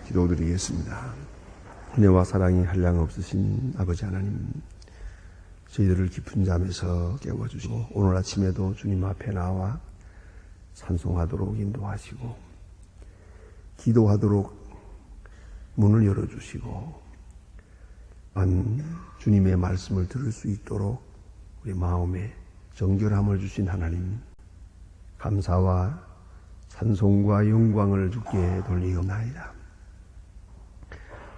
기도드리겠습니다. 은혜와 사랑이 한량없으신 아버지 하나님, 저희들을 깊은 잠에서 깨워주시고 오늘 아침에도 주님 앞에 나와 찬송하도록 인도하시고 기도하도록 문을 열어주시고 주님의 말씀을 들을 수 있도록 우리 마음에 정결함을 주신 하나님, 감사와 찬송과 영광을 주께 돌리옵나이다.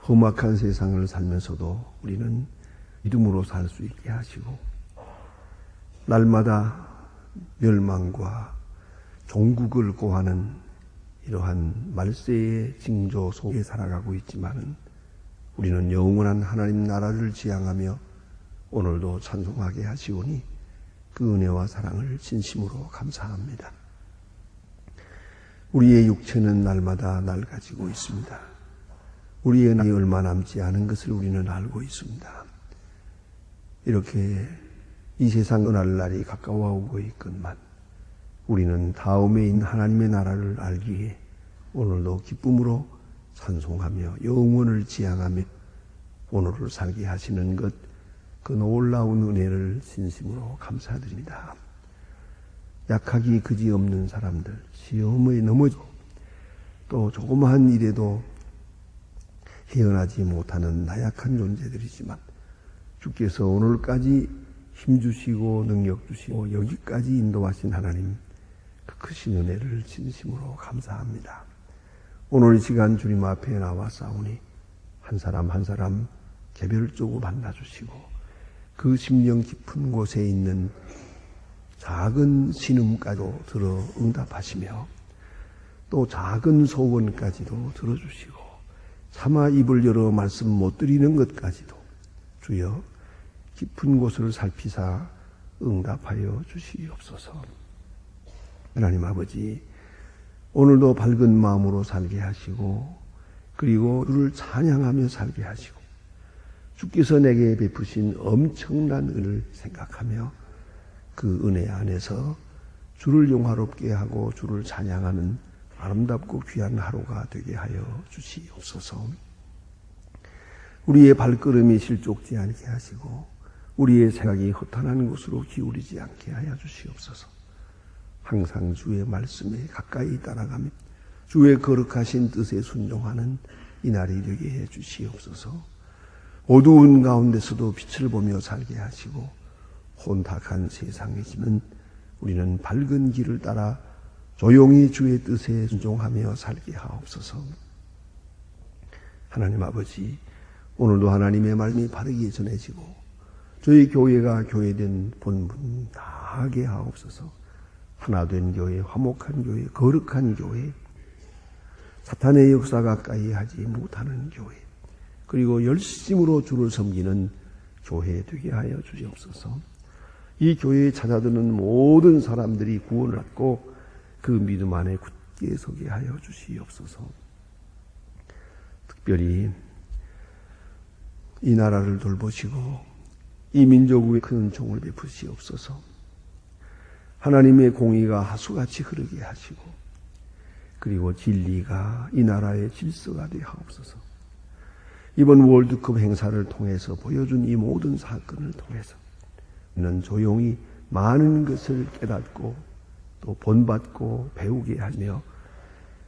험악한 세상을 살면서도 우리는 믿음으로 살 수 있게 하시고 날마다 멸망과 종국을 고하는 이러한 말세의 징조 속에 살아가고 있지만 우리는 영원한 하나님 나라를 지향하며 오늘도 찬송하게 하시오니 그 은혜와 사랑을 진심으로 감사합니다. 우리의 육체는 날마다 낡아지고 있습니다. 우리의 나이 얼마 남지 않은 것을 우리는 알고 있습니다. 이렇게 이 세상 은할 날이 가까워오고 있건만 우리는 다음에 있는 하나님의 나라를 알기에 오늘도 기쁨으로 찬송하며 영원을 지향하며 오늘을 살게 하시는 것, 그 놀라운 은혜를 진심으로 감사드립니다. 약하기 그지없는 사람들, 시험에 넘어지고 또 조그마한 일에도 헤어나지 못하는 나약한 존재들이지만 주께서 오늘까지 힘주시고 능력 주시고 여기까지 인도하신 하나님, 그 크신 은혜를 진심으로 감사합니다. 오늘 이 시간 주님 앞에 나와 싸우니 한 사람 한 사람 개별적으로 만나주시고 그 심령 깊은 곳에 있는 작은 신음까지도 들어 응답하시며 또 작은 소원까지도 들어주시고 차마 입을 열어 말씀 못 드리는 것까지도 주여 깊은 곳을 살피사 응답하여 주시옵소서. 하나님 아버지, 오늘도 밝은 마음으로 살게 하시고 그리고 주를 찬양하며 살게 하시고 주께서 내게 베푸신 엄청난 은혜를 생각하며 그 은혜 안에서 주를 영화롭게 하고 주를 찬양하는 아름답고 귀한 하루가 되게 하여 주시옵소서. 우리의 발걸음이 실족지 않게 하시고 우리의 생각이 허탄한 곳으로 기울이지 않게 하여 주시옵소서. 항상 주의 말씀에 가까이 따라가며 주의 거룩하신 뜻에 순종하는 이 날이 되게 해 주시옵소서. 어두운 가운데서도 빛을 보며 살게 하시고 혼탁한 세상이지만 우리는 밝은 길을 따라 조용히 주의 뜻에 순종하며 살게 하옵소서. 하나님 아버지, 오늘도 하나님의 말씀이 바르게 전해지고 저희 교회가 교회된 본분 다 하게 하옵소서. 하나된 교회, 화목한 교회, 거룩한 교회, 사탄의 역사 가까이 하지 못하는 교회, 그리고 열심으로 주를 섬기는 교회 되게 하여 주시옵소서. 이 교회에 찾아드는 모든 사람들이 구원을 받고 그 믿음 안에 굳게 서게 하여 주시옵소서. 특별히 이 나라를 돌보시고 이 민족의 큰 종을 베푸시옵소서. 하나님의 공의가 하수같이 흐르게 하시고 그리고 진리가 이 나라의 질서가 되어 하옵소서. 이번 월드컵 행사를 통해서 보여준 이 모든 사건을 통해서 우리는 조용히 많은 것을 깨닫고 또 본받고 배우게 하며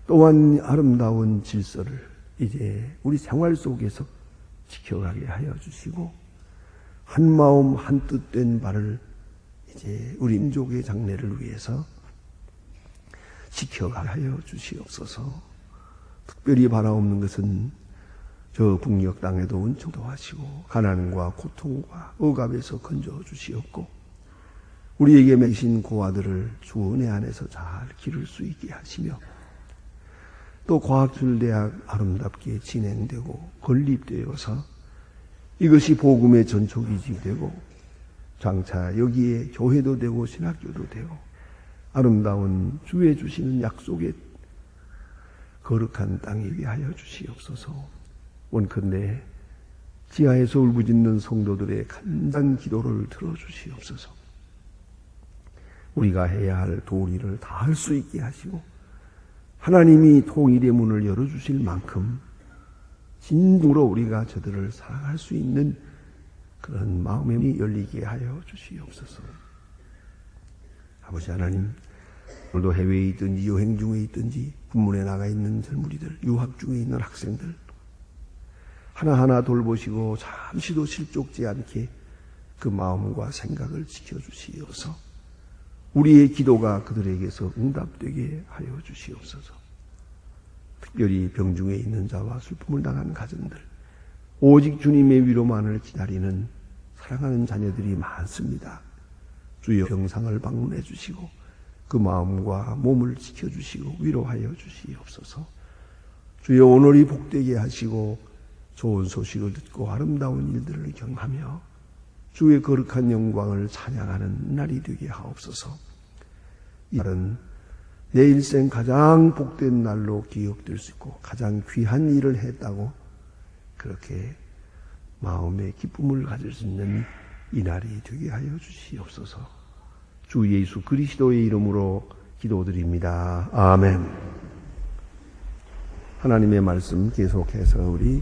또한 아름다운 질서를 이제 우리 생활 속에서 지켜가게 하여 주시고 한 마음 한 뜻 된 바를 이제 우리 민족의 장래를 위해서 지켜가게 하여 주시옵소서. 특별히 바라옵는 것은 저 북녘 땅에도 은총도 하시고 가난과 고통과 억압에서 건져 주시옵고 우리에게 맺으신 고아들을 주 은혜 안에서 잘 기를 수 있게 하시며 또 과학술대학 아름답게 진행되고 건립되어서 이것이 복음의 전초기지 되고 장차 여기에 교회도 되고 신학교도 되고 아름다운 주의 주시는 약속의 거룩한 땅이 위하여 주시옵소서. 원컨대 지하에서 울부짖는 성도들의 간단 기도를 들어주시옵소서. 우리가 해야 할 도리를 다 할 수 있게 하시고 하나님이 통일의 문을 열어주실 만큼 진정으로 우리가 저들을 사랑할 수 있는 그런 마음이 열리게 하여 주시옵소서. 아버지 하나님, 오늘도 해외에 있든지 여행 중에 있든지 군문에 나가 있는 젊은이들, 유학 중에 있는 학생들 하나하나 돌보시고 잠시도 실족지 않게 그 마음과 생각을 지켜주시옵소서. 우리의 기도가 그들에게서 응답되게 하여 주시옵소서. 특별히 병중에 있는 자와 슬픔을 당한 가정들, 오직 주님의 위로만을 기다리는 사랑하는 자녀들이 많습니다. 주여 병상을 방문해 주시고 그 마음과 몸을 지켜주시고 위로하여 주시옵소서. 주여 오늘이 복되게 하시고 좋은 소식을 듣고 아름다운 일들을 경험하며 주의 거룩한 영광을 찬양하는 날이 되게 하옵소서. 이 날은 내 일생 가장 복된 날로 기억될 수 있고 가장 귀한 일을 했다고 그렇게 마음의 기쁨을 가질 수 있는 이 날이 되게 하여 주시옵소서. 주 예수 그리스도의 이름으로 기도드립니다. 아멘. 하나님의 말씀 계속해서 우리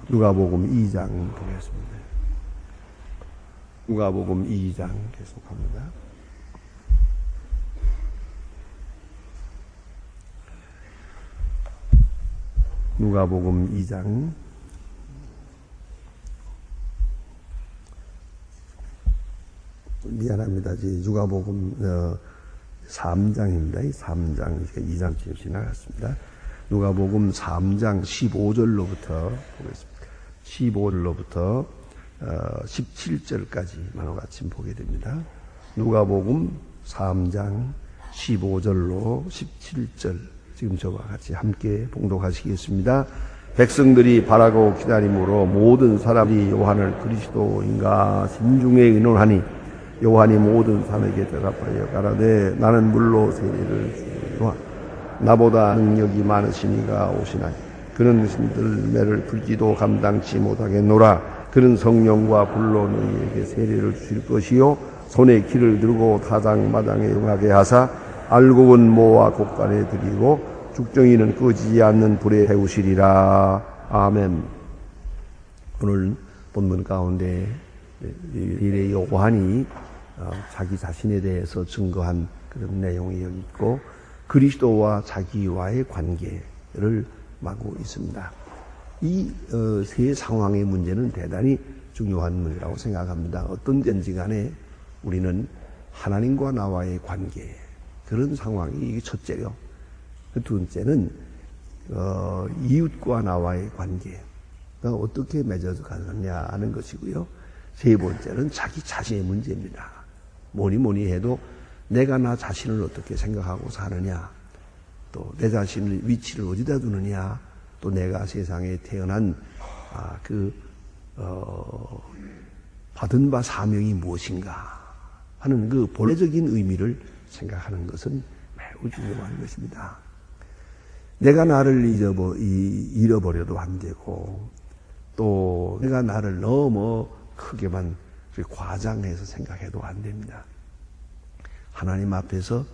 누가복음 2장 보겠습니다. 누가복음 2장 계속합니다. 누가복음 2장 미안합니다. 누가복음 3장입니다. 3장, 2장쯤 지나갔습니다. 누가복음 3장 15절로부터 보겠습니다. 15절로부터 17절까지만 같이 보게 됩니다. 누가복음 3장 15절로 17절 지금 저와 같이 함께 봉독하시겠습니다. 백성들이 바라고 기다림으로 모든 사람이 요한을 그리스도인가 신중에 의논하니 요한이 모든 사람에게 대답하여 가라되 나는 물로 세례를 주리라. 나보다 능력이 많으시니가 오시나니 그는 신들매를 풀지도 감당치 못하겠노라. 그는 성령과 불로 너희에게 세례를 주실 것이요 손에 키를 들고 타장마당에 용하게 하사 알곡은 모아 곡간에 들이고 죽정이는 꺼지지 않는 불에 태우시리라. 아멘. 오늘 본문 가운데 이래 요한이 자기 자신에 대해서 증거한 그런 내용이 여기 있고 그리스도와 자기와의 관계를 말하고 있습니다. 이 세 상황의 문제는 대단히 중요한 문제라고 생각합니다. 어떤 든지 간에 우리는 하나님과 나와의 관계, 그런 상황이 이게 첫째요. 두 번째는 이웃과 나와의 관계가 어떻게 맺어져 가느냐 하는 것이고요. 세 번째는 자기 자신의 문제입니다. 뭐니 해도 내가 나 자신을 어떻게 생각하고 사느냐, 또 내 자신의 위치를 어디다 두느냐, 또 내가 세상에 태어난 받은 바 사명이 무엇인가 하는 그 본래적인 의미를 생각하는 것은 매우 중요한 것입니다. 내가 나를 잃어버려도 안 되고 또 내가 나를 너무 크게만 과장해서 생각해도 안 됩니다. 하나님 앞에서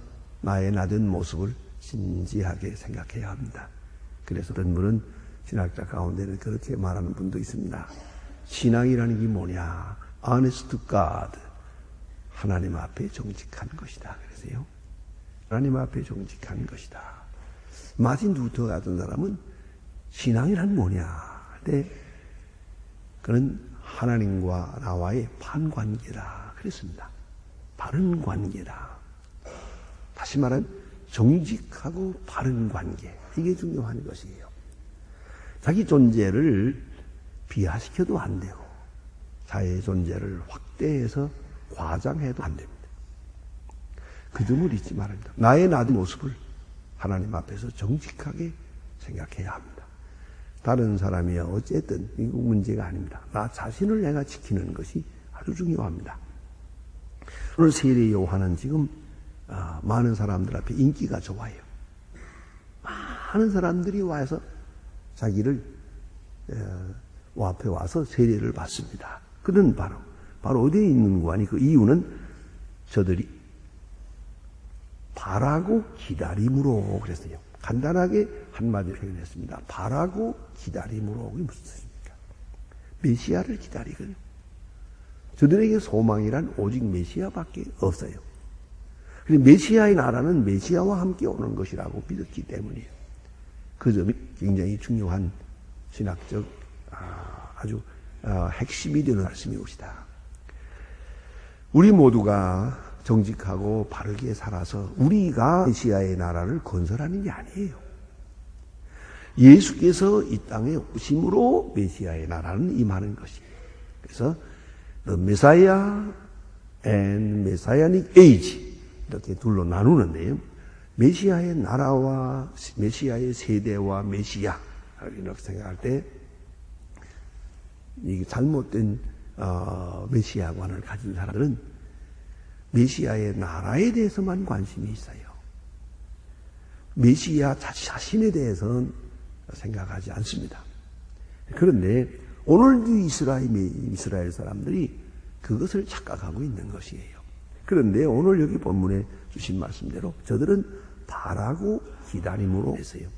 나의 나된 모습을 진지하게 생각해야 합니다. 그래서 어떤 분은 신학자 가운데는 그렇게 말하는 분도 있습니다. 신앙이라는 게 뭐냐? honest to God. 하나님 앞에 정직한 것이다. 그래서요. 하나님 앞에 정직한 것이다. 마틴 루터 같은 사람은 신앙이란 뭐냐? 근데 그는 하나님과 나와의 판관계다. 그랬습니다. 바른 관계다. 다시 말하면 정직하고 바른 관계. 이게 중요한 것이에요. 자기 존재를 비하시켜도 안 되고 자의 존재를 확대해서 과장해도 안 됩니다. 그 점을 잊지 말아야 합니다. 나의 나된 모습을 하나님 앞에서 정직하게 생각해야 합니다. 다른 사람이야 어쨌든 이거 문제가 아닙니다. 나 자신을 내가 지키는 것이 아주 중요합니다. 오늘 세례 요한은 지금 많은 사람들 앞에 인기가 좋아요. 많은 사람들이 와서 자기를 앞에 와서 세례를 받습니다. 그는 바로 어디에 있는 거 아니? 그 이유는 저들이 바라고 기다림으로 그랬어요. 간단하게 한마디로 표현했습니다. 바라고 기다림으로. 그게 무슨 뜻입니까? 메시아를 기다리거든요. 저들에게 소망이란 오직 메시아밖에 없어요. 그리고 메시아의 나라는 메시아와 함께 오는 것이라고 믿었기 때문이에요. 그 점이 굉장히 중요한 신학적 아주 핵심이 되는 말씀이옵시다. 우리 모두가 정직하고 바르게 살아서 우리가 메시아의 나라를 건설하는 게 아니에요. 예수께서 이 땅에 오심으로 메시아의 나라는 임하는 것이에요. 그래서 The Messiah and Messianic Age 이렇게 둘로 나누는데요. 메시아의 나라와 메시아의 세대와 메시아 이렇게 생각할 때 이게 잘못된 메시아관을 가진 사람들은 메시아의 나라에 대해서만 관심이 있어요. 메시아 자신에 대해서는 생각하지 않습니다. 그런데 오늘도 이스라엘 사람들이 그것을 착각하고 있는 것이에요. 그런데 오늘 여기 본문에 주신 말씀대로 저들은 바라고 기다림으로 했어요.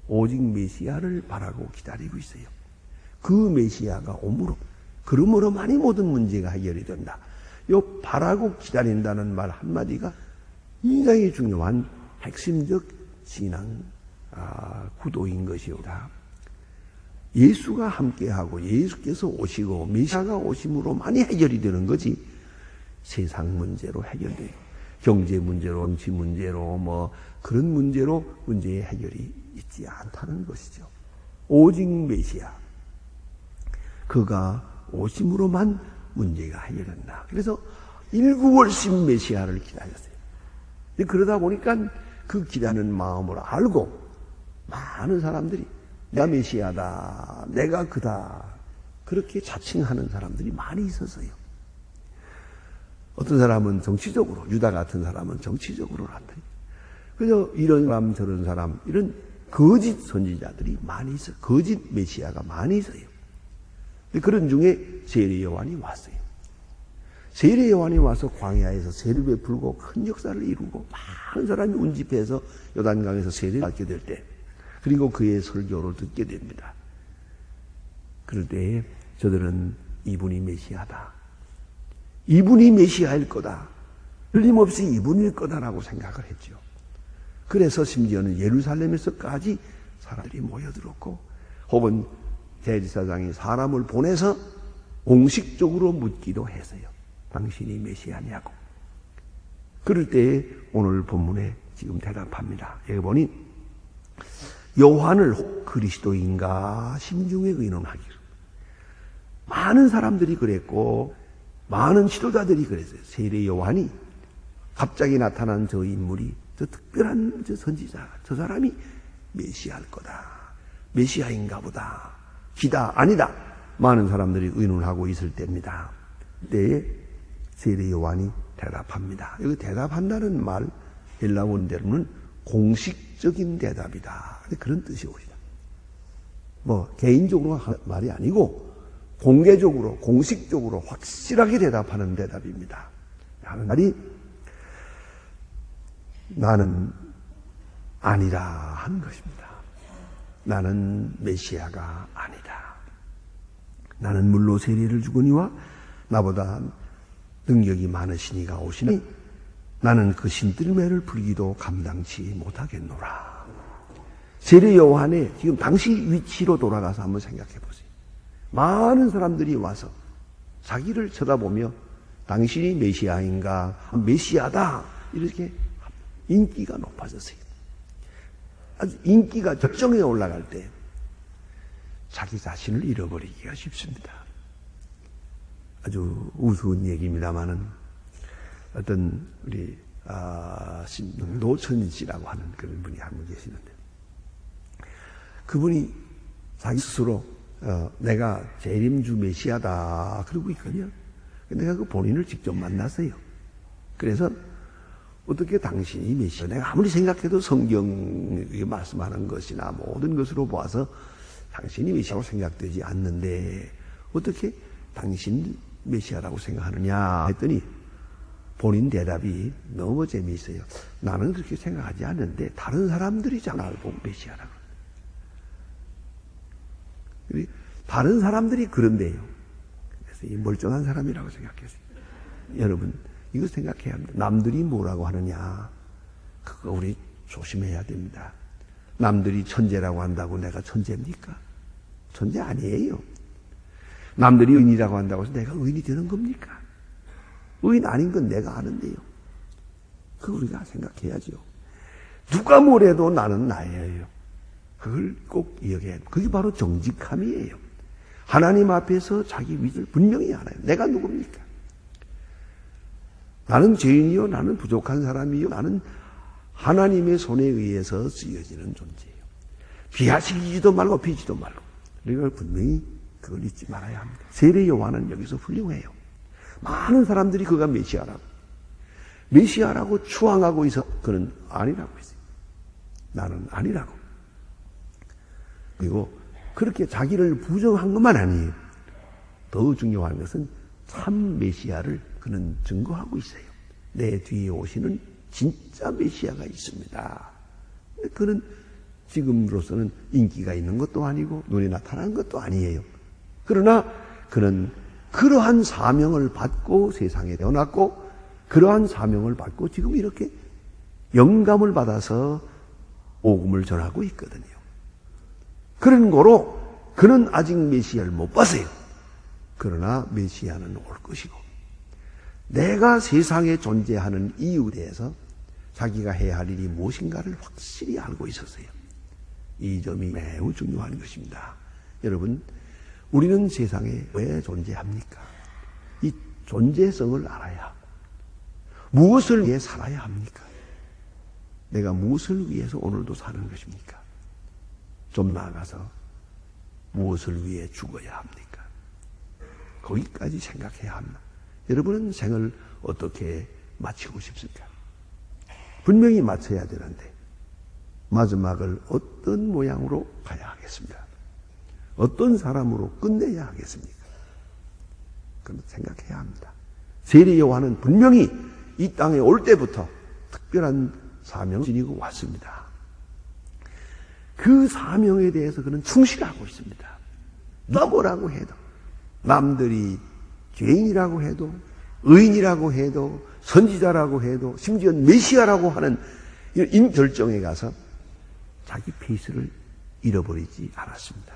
오직 메시아를 바라고 기다리고 있어요. 그 메시아가 오므로 그러므로만이 모든 문제가 해결이 된다. 요 바라고 기다린다는 말 한마디가 굉장히 중요한 핵심적 신앙 구도인 것이오다. 예수가 함께하고 예수께서 오시고 메시아가 오심으로만이 해결이 되는 거지 세상 문제로 해결돼요. 경제 문제로, 정치 문제로, 그런 문제로 문제의 해결이 있지 않다는 것이죠. 오직 메시아. 그가 오심으로만 문제가 해결된다. 그래서 일구월심 메시아를 기다렸어요. 그러다 보니까 그 기다리는 마음을 알고 많은 사람들이 내가 메시아다, 내가 그다, 그렇게 자칭하는 사람들이 많이 있었어요. 어떤 사람은 정치적으로, 유다 같은 사람은 정치적으로 한다. 그래서 이런 사람, 저런 사람, 이런 거짓 선지자들이 많이 있어요. 거짓 메시아가 많이 있어요. 그런 중에 세례 요한이 왔어요. 세례 요한이 와서 광야에서 세례를 베풀고 큰 역사를 이루고 많은 사람이 운집해서 요단강에서 세례를 받게 될 때, 그리고 그의 설교를 듣게 됩니다. 그럴 때 저들은 이분이 메시아다, 이분이 메시아일 거다, 틀림없이 이분일 거다라고 생각을 했죠. 그래서 심지어는 예루살렘에서까지 사람들이 모여들었고, 혹은 대제사장이 사람을 보내서 공식적으로 묻기도 했어요. 당신이 메시아냐고. 그럴 때 오늘 본문에 지금 대답합니다. 여기 보니 요한을 그리스도인가 심중에 의논하기를. 많은 사람들이 그랬고 많은 지도자들이 그랬어요. 세례 요한이 갑자기 나타난 저 인물이, 저 특별한 저 선지자, 저 사람이 메시아일 거다, 메시아인가 보다, 기다, 아니다, 많은 사람들이 의논하고 있을 때입니다. 그때 세례 요한이 대답합니다. 여기 대답한다는 말 헬라 원대로는 공식적인 대답이다, 그런 뜻이 오시다. 개인적으로 한 말이 아니고 공개적으로, 공식적으로 확실하게 대답하는 대답입니다. 하는 말이 나는 아니라 하는 것입니다. 나는 메시아가 아니다. 나는 물로 세례를 주거니와 나보다 능력이 많으시니가 오시니 나는 그 신들매를 풀기도 감당치 못하겠노라. 세례 요한의 지금 당시 위치로 돌아가서 한번 생각해 보세요. 많은 사람들이 와서 자기를 쳐다보며 당신이 메시아인가, 메시아다, 이렇게 인기가 높아졌어요. 아주 인기가 절정에 올라갈 때 자기 자신을 잃어버리기가 쉽습니다. 아주 우스운 얘기입니다만은 어떤 우리 노천인 씨라고 하는 그런 분이 한 분 계시는데, 그분이 자기 스스로 내가 재림주 메시아다 그러고 있거든요. 내가 그 본인을 직접 만났어요. 그래서 어떻게 당신이 메시아, 내가 아무리 생각해도 성경이 말씀하는 것이나 모든 것으로 보아서 당신이 메시아라고 생각되지 않는데 어떻게 당신 메시아라고 생각하느냐 했더니 본인 대답이 너무 재미있어요. 나는 그렇게 생각하지 않는데 다른 사람들이 나를 보고 메시아라고. 다른 사람들이 그런데요. 그래서 이 멀쩡한 사람이라고 생각했어요. 여러분, 이거 생각해야 합니다. 남들이 뭐라고 하느냐, 그거 우리 조심해야 됩니다. 남들이 천재라고 한다고 내가 천재입니까? 천재 아니에요. 남들이 의인이라고 한다고 해서 내가 의인이 되는 겁니까? 의인 아닌 건 내가 아는데요. 그거 우리가 생각해야죠. 누가 뭐래도 나는 나예요. 그걸 꼭 기억해야 돼요. 그게 바로 정직함이에요. 하나님 앞에서 자기 위치를 분명히 알아요. 내가 누굽니까? 나는 죄인이요, 나는 부족한 사람이요, 나는 하나님의 손에 의해서 쓰여지는 존재예요. 비하시기도 말고 비지도 말고. 우리가 분명히 그걸 잊지 말아야 합니다. 세례 요한은 여기서 훌륭해요. 많은 사람들이 그가 메시아라고 추앙하고 있어. 그는 아니라고 했어요. 나는 아니라고. 그리고 그렇게 자기를 부정한 것만 아니에요. 더 중요한 것은 참 메시아를 그는 증거하고 있어요. 내 뒤에 오시는 진짜 메시아가 있습니다. 그는 지금으로서는 인기가 있는 것도 아니고 눈에 나타난 것도 아니에요. 그러나 그는 그러한 사명을 받고 세상에 태어났고 그러한 사명을 받고 지금 이렇게 영감을 받아서 복음을 전하고 있거든요. 그런 거로 그는 아직 메시아를 못 봤어요. 그러나 메시아는 올 것이고 내가 세상에 존재하는 이유에 대해서 자기가 해야 할 일이 무엇인가를 확실히 알고 있었어요. 이 점이 매우 중요한 것입니다. 여러분, 우리는 세상에 왜 존재합니까? 이 존재성을 알아야 하고 무엇을 위해 살아야 합니까? 내가 무엇을 위해서 오늘도 사는 것입니까? 좀 나아가서 무엇을 위해 죽어야 합니까? 거기까지 생각해야 합니다. 여러분은 생을 어떻게 마치고 싶습니까? 분명히 마쳐야 되는데 마지막을 어떤 모양으로 가야 하겠습니까? 어떤 사람으로 끝내야 하겠습니까? 그럼 생각해야 합니다. 세례 요한은 분명히 이 땅에 올 때부터 특별한 사명을 지니고 왔습니다. 그 사명에 대해서 그는 충실하고 있습니다. 누가 뭐라고 해도 남들이 죄인이라고 해도 의인이라고 해도 선지자라고 해도 심지어 메시아라고 하는 인 결정에 가서 자기 페이스를 잃어버리지 않았습니다.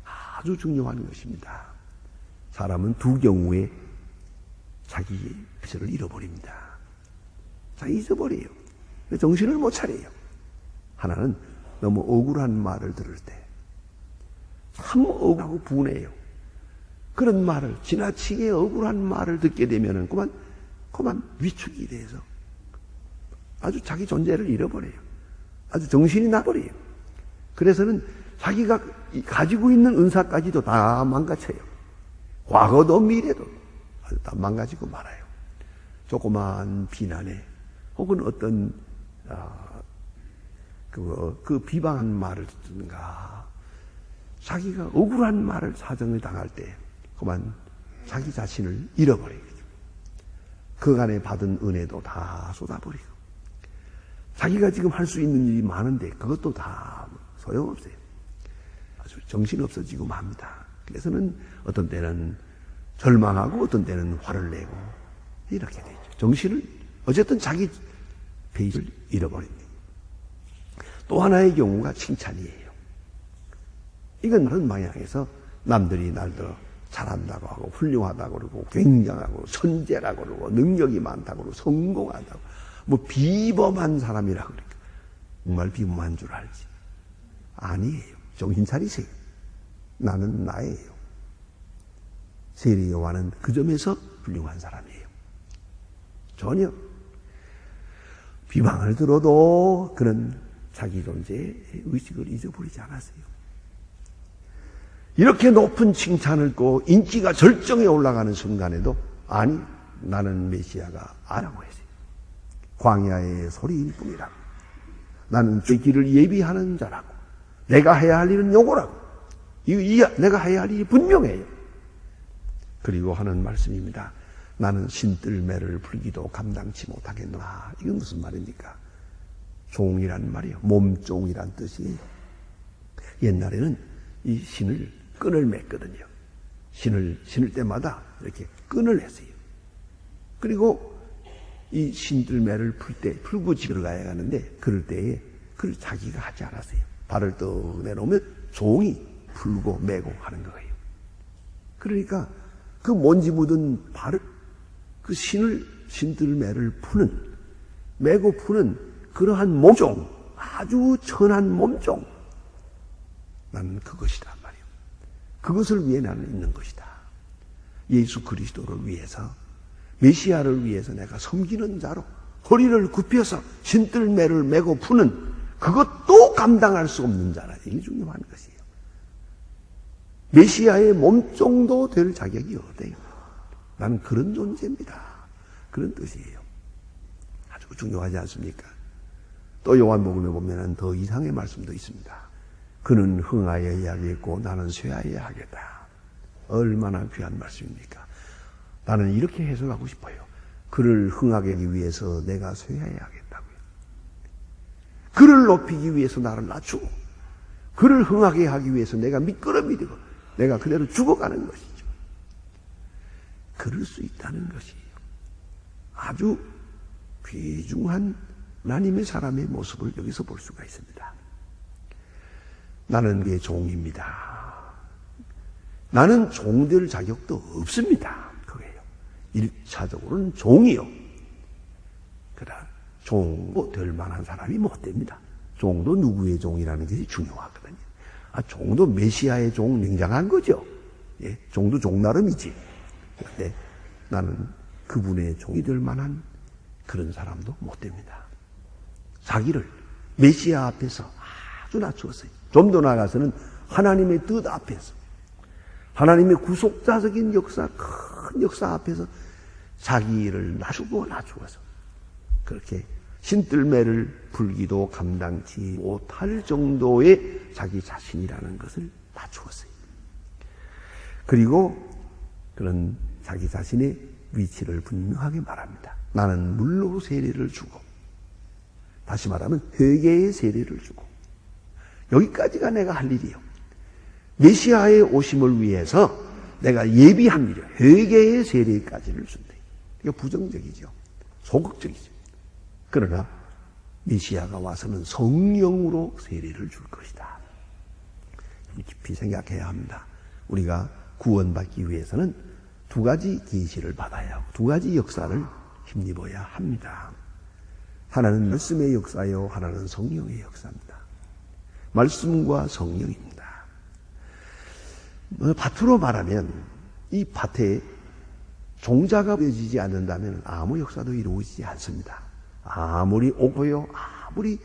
아주 중요한 것입니다. 사람은 두 경우에 자기 페이스를 잃어버립니다. 자, 잊어버려요. 정신을 못 차려요. 하나는 너무 억울한 말을 들을 때 참 억울하고 분해요. 그런 말을 지나치게 억울한 말을 듣게 되면은 그만 위축이 돼서 아주 자기 존재를 잃어버려요. 아주 정신이 나버려요. 그래서는 자기가 가지고 있는 은사까지도 다 망가쳐요. 과거도 미래도 다 망가지고 말아요. 조그만 비난에 혹은 어떤 그 비방한 말을 듣든가 자기가 억울한 말을 사정을 당할 때 그만 자기 자신을 잃어버리거든요. 그간에 받은 은혜도 다 쏟아버리고 자기가 지금 할 수 있는 일이 많은데 그것도 다 소용없어요. 아주 정신없어지고 맙니다. 그래서는 어떤 때는 절망하고 어떤 때는 화를 내고 이렇게 되죠. 정신을 어쨌든 자기 페이스를 잃어버립니다. 또 하나의 경우가 칭찬이에요. 이건 다른 방향에서 남들이 날 더 잘한다고 하고 훌륭하다고 그러고 굉장하고 천재라고 그러고 능력이 많다고 그러고 성공하다고 뭐 비범한 사람이라고 그러니까 정말 비범한 줄 알지. 아니에요. 정신 차리세요. 나는 나예요. 세례 요한은 그 점에서 훌륭한 사람이에요. 전혀 비방을 들어도 그는 자기 존재의 의식을 잊어버리지 않았어요. 이렇게 높은 칭찬을 듣고 인기가 절정에 올라가는 순간에도 아니 나는 메시아가 아니라고 했어요. 광야의 소리일 뿐이라고. 나는 그 길을 예비하는 자라고. 내가 해야 할 일은 요거라고. 내가 해야 할 일이 분명해요. 그리고 하는 말씀입니다. 나는 신뜰매를 풀기도 감당치 못하겠노라. 이건 무슨 말입니까? 종이란 말이요. 몸종이란 뜻이에요. 옛날에는 이 신을 끈을 맸거든요. 신을 때마다 이렇게 끈을 했어요. 그리고 이 신뜰매를 풀고 집으로 가야 하는데, 그럴 때에 그걸 자기가 하지 않았어요. 발을 떡 내놓으면 종이 풀고 매고 하는 거예요. 그러니까 그 먼지 묻은 발을, 그 신뜰매를 매고 푸는 그러한 몸종, 아주 천한 몸종, 나는 그것이란 말이에요. 그것을 위해 나는 있는 것이다. 예수 그리스도를 위해서, 메시아를 위해서 내가 섬기는 자로 허리를 굽혀서 신뜰매를 메고 푸는, 그것도 감당할 수 없는 자라. 이게 중요한 것이에요. 메시아의 몸종도 될 자격이 어때요? 나는 그런 존재입니다. 그런 뜻이에요. 아주 중요하지 않습니까? 또 요한복음에 보면 더 이상의 말씀도 있습니다. 그는 흥하여야 하겠고 나는 쇠하여야 하겠다. 얼마나 귀한 말씀입니까? 나는 이렇게 해석하고 싶어요. 그를 흥하게 하기 위해서 내가 쇠하여야 하겠다고요. 그를 높이기 위해서 나를 낮추고, 그를 흥하게 하기 위해서 내가 미끄럼이 되고 내가 그대로 죽어가는 것이죠. 그럴 수 있다는 것이에요. 아주 귀중한 하나님의 사람의 모습을 여기서 볼 수가 있습니다. 나는 게 종입니다. 나는 종될 자격도 없습니다. 그거예요. 1차적으로는 종이요. 그러나 종도 될 만한 사람이 못 됩니다. 종도 누구의 종이라는 것이 중요하거든요. 종도 메시아의 종, 냉정한 거죠. 예, 종도 종 나름이지. 그런데 나는 그분의 종이 될 만한 그런 사람도 못 됩니다. 자기를 메시아 앞에서 아주 낮추었어요. 좀 더 나아가서는 하나님의 뜻 앞에서, 하나님의 구속자적인 역사, 큰 역사 앞에서 자기를 낮추어서 그렇게 신뜰매를 풀기도 감당치 못할 정도의 자기 자신이라는 것을 낮추었어요. 그리고 그런 자기 자신의 위치를 분명하게 말합니다. 나는 물로 세례를 주고, 다시 말하면 회개의 세례를 주고, 여기까지가 내가 할 일이요. 메시아의 오심을 위해서 내가 예비한 일이요. 회개의 세례까지를 준다. 이거 부정적이죠. 소극적이죠. 그러나 메시아가 와서는 성령으로 세례를 줄 것이다. 깊이 생각해야 합니다. 우리가 구원받기 위해서는 두 가지 계시를 받아야 하고 두 가지 역사를 힘입어야 합니다. 하나는 말씀의 역사요, 하나는 성령의 역사입니다. 말씀과 성령입니다. 밭으로 말하면 이 밭에 종자가 보여지지 않는다면 아무 역사도 이루어지지 않습니다. 아무리 옥고요, 아무리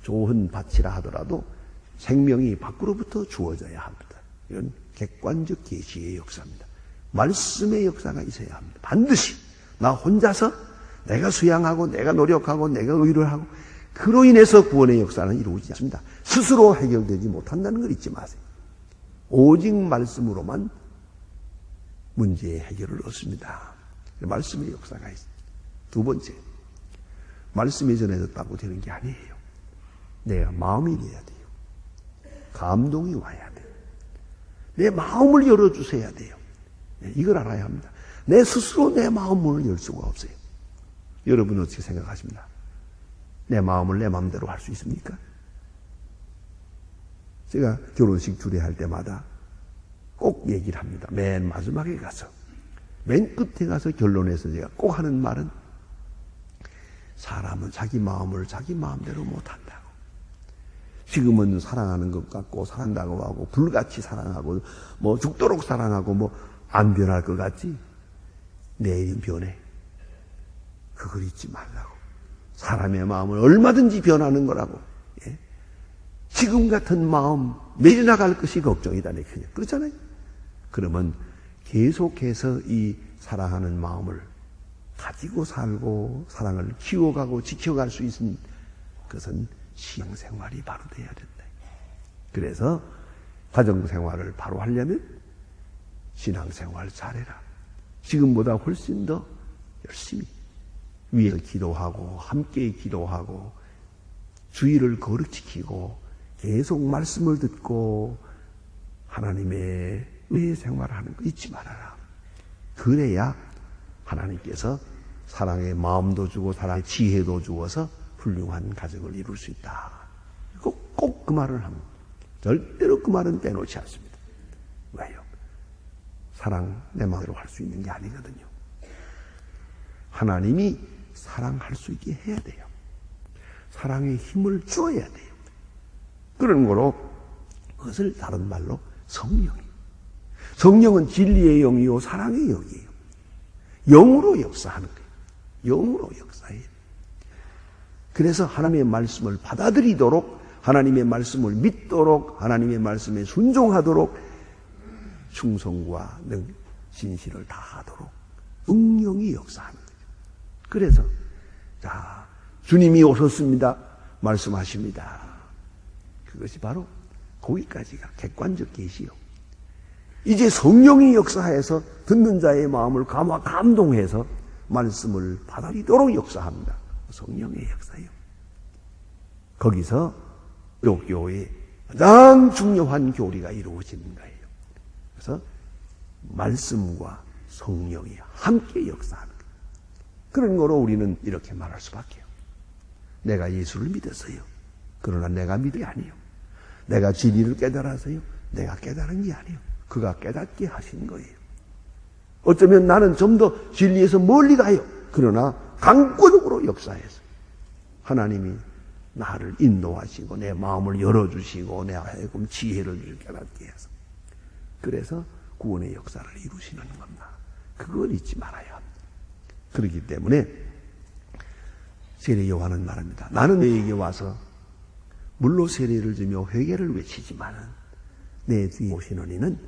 좋은 밭이라 하더라도 생명이 밖으로부터 주어져야 합니다. 이건 객관적 계시의 역사입니다. 말씀의 역사가 있어야 합니다. 반드시 나 혼자서 내가 수양하고 내가 노력하고 내가 의를 하고 그로 인해서 구원의 역사는 이루어지지 않습니다. 스스로 해결되지 못한다는 걸 잊지 마세요. 오직 말씀으로만 문제의 해결을 얻습니다. 말씀의 역사가 있습니다. 두 번째, 말씀이 전해졌다고 되는 게 아니에요. 내가 마음이 돼야 돼요. 감동이 와야 돼요. 내 마음을 열어주셔야 돼요. 이걸 알아야 합니다. 내 스스로 내 마음을 열 수가 없어요. 여러분은 어떻게 생각하십니까? 내 마음을 내 마음대로 할 수 있습니까? 제가 결혼식 주례할 때마다 꼭 얘기를 합니다. 맨 마지막에 가서, 맨 끝에 가서 결론에서 제가 꼭 하는 말은, 사람은 자기 마음을 자기 마음대로 못한다고. 지금은 사랑하는 것 같고 사랑한다고 하고 불같이 사랑하고 뭐 죽도록 사랑하고 뭐 안 변할 것 같지? 내일은 변해. 그걸 잊지 말라고. 사람의 마음은 얼마든지 변하는 거라고. 예? 지금 같은 마음 내일 나갈 것이 걱정이다. 그렇잖아요. 그러면 계속해서 이 사랑하는 마음을 가지고 살고 사랑을 키워가고 지켜갈 수 있는 것은 신앙생활이 바로 돼야 된다. 그래서 가정생활을 바로 하려면 신앙생활 잘해라. 지금보다 훨씬 더 열심히 위에서 기도하고 함께 기도하고 주의를 거룩지키고 계속 말씀을 듣고 하나님의 은혜 생활하는 거 잊지 말아라. 그래야 하나님께서 사랑의 마음도 주고 사랑의 지혜도 주어서 훌륭한 가정을 이룰 수 있다. 꼭 그 말을 합니다. 절대로 그 말은 빼놓지 않습니다. 왜요? 사랑 내 마음대로 할 수 있는 게 아니거든요. 하나님이 사랑할 수 있게 해야 돼요. 사랑의 힘을 줘야 돼요. 그런 거로 그것을 다른 말로 성령은 진리의 영이요 사랑의 영이에요. 영으로 역사하는 거예요. 영으로 역사해요. 그래서 하나님의 말씀을 받아들이도록, 하나님의 말씀을 믿도록, 하나님의 말씀에 순종하도록, 충성과 진실을 다하도록 성령이 역사하는 거죠. 그래서 자, 주님이 오셨습니다. 말씀하십니다. 그것이 바로 거기까지가 객관적 계시요. 이제 성령이 역사해서 듣는 자의 마음을 감동해서 말씀을 받아들이도록 역사합니다. 성령의 역사예요. 거기서 기독교의 가장 중요한 교리가 이루어지는 거예요. 그래서 말씀과 성령이 함께 역사하는 거예요. 그런 거로 우리는 이렇게 말할 수밖에요. 내가 예수를 믿었어요. 그러나 내가 믿은 게 아니에요. 내가 진리를 깨달아서요. 내가 깨달은 게 아니에요. 그가 깨닫게 하신 거예요. 어쩌면 나는 좀 더 진리에서 멀리 가요. 그러나 강권으로 역사해서 하나님이 나를 인도하시고 내 마음을 열어주시고 내 하여금 지혜를 깨닫게 해서 그래서 구원의 역사를 이루시는 겁니다. 그걸 잊지 말아야 합니다. 그렇기 때문에 세례 요한은 말합니다. 나는 너에게 와서 물로 세례를 주며 회개를 외치지만은 내 뒤에 오시는 이는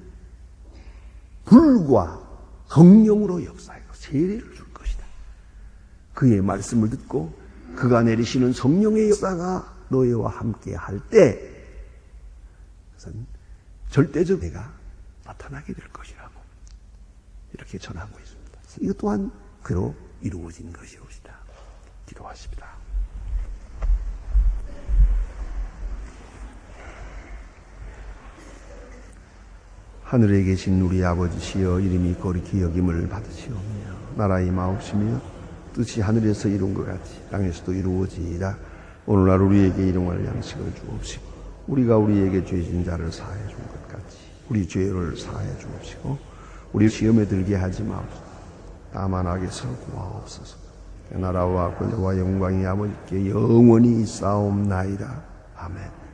불과 성령으로 역사하고 세례를 줄 것이다. 그의 말씀을 듣고 그가 내리시는 성령의 역사가 너희와 함께 할 때 그것은 절대적 내가 나타나게 될 것이라고 이렇게 전하고 있습니다. 이것 또한 그로 이루어진 것이옵시다. 기도하십니다. 하늘에 계신 우리 아버지시여 이름이 거룩히 여김을 받으시오며 나라의 마옵시며 뜻이 하늘에서 이룬 것 같이 땅에서도 이루어지이다. 오늘날 우리에게 일용할 양식을 주옵시고 우리가 우리에게 죄진 자를 사하여 준 것 같이 우리 죄를 사하여 주옵시고 우리 시험에 들게 하지 마옵소서. 다만 악에서 구하옵소서. 나라와 권세와 영광이 아버지께 영원히 있사옵나이다. 아멘.